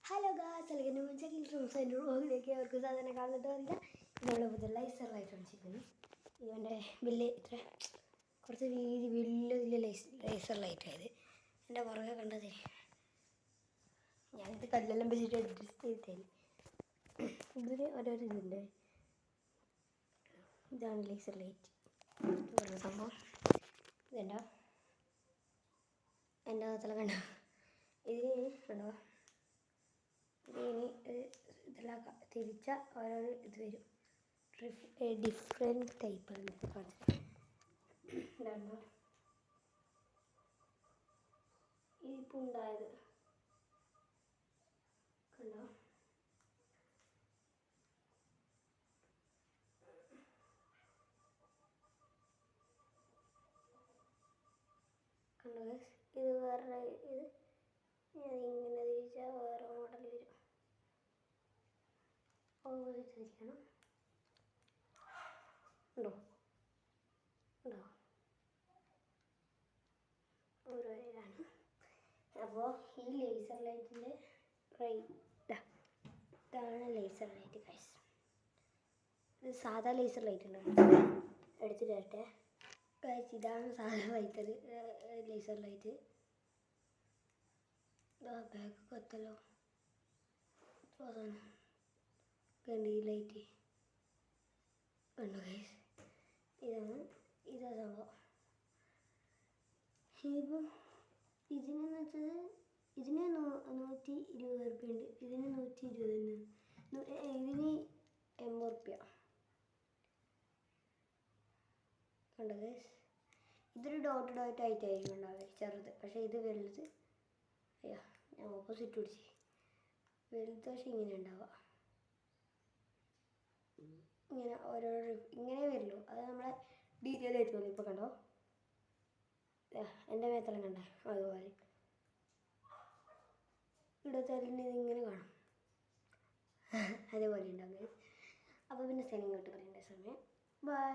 Hello guys, അല്ലെങ്കിൽ റൂമിലേക്ക് അവർക്ക് സാധനം കാണുന്നിട്ട് അറിയില്ല. നമ്മൾ പുതിയ ലൈസർ ലൈറ്റ് അടിച്ചിരിക്കുന്നു. ഇവൻ്റെ വലിയ ഇത്ര കുറച്ച് വീതി വലിയ ലൈസർ ലൈറ്റായത് എൻ്റെ പുറകെ കണ്ടത്. ഞാനിത് കല്ലെല്ലാം വെച്ചിട്ട് അഡ്ജസ്റ്റ് ചെയ്തേന്. ഇതിന് ഓരോരോ ഇതുണ്ട്. ഇതാണ് ലൈസർ ലൈറ്റ് പറഞ്ഞ സംഭവം. ഇതുണ്ടോ എൻ്റെ അകത്തുള്ള കണ്ടോ? ഇതിന് കണ്ടോ? ഇതിന് ഇതെല്ലാം തിരിച്ച ഓരോരോ ഇത് വരും. ഡിഫറെൻറ്റ് ടൈപ്പ് ഇതാണോ ഇതിപ്പോൾ ഉണ്ടായത് കണ്ടോ? കണ്ടോ? ഇത് വേറെ ഇത് ഇങ്ങനെ തിരിച്ചാൽ വേറെ മോഡൽ വരും. ഓപ്പോസിറ്റ് തിരിക്കണം. ഉണ്ടോ ഉണ്ടോ ഓരോ ഇതാണ്. അപ്പോൾ ഈ ലേസർ ലൈറ്റിൻ്റെ ഇതാണ് ലേസർ ലൈറ്റ് ഗൈസ്. ഇത് സാധാ ലേസർ ലൈറ്റ് ഉണ്ട്, എടുത്തിട്ട് വരട്ടെ ഗൈസ്. ഇതാണ് സാധാ ലൈറ്റ്, ലേസർ ലൈറ്റ്. ബാഗ് കത്തല്ലോ സാധനം കണ്ട്. ഈ ലൈറ്റ് കണ്ടോ ഗൈസ്? ഇതാ സംഭവം. ഇപ്പം ഇതിനെന്ന് വെച്ചത് ഇതിന് 120 റുപ്യ ഉണ്ട്, ഇതിന് 120 ഇതിന് 80 റുപ്യ. കണ്ടോ ഗൈസ്? ഇതൊരു ഡോട്ട് ആയിട്ടായിരിക്കും ഉണ്ടാവുക, ചെറുത്. പക്ഷേ ഇത് വലുത്. അയ്യോ, ഞാൻ ഓപ്പോസിറ്റ് പിടിച്ച്. വലുത് പക്ഷേ ഇങ്ങനെ ഉണ്ടാവുക, ഇങ്ങനെ ഓരോരോ ഇങ്ങനെ വരുള്ളൂ. അത് നമ്മളെ ഡീറ്റെയിൽ ആയിട്ട് തോന്നി. ഇപ്പോൾ കണ്ടോ എൻ്റെ മേത്തെല്ലാം കണ്ടോ? അതുപോലെ ഇവിടെ തരുന്ന ഇങ്ങനെ കാണാം, അതേപോലെ ഉണ്ടാവും. അപ്പോൾ പിന്നെ സ്ഥലം ഇങ്ങോട്ട് പറയേണ്ട സമയം. ബൈ.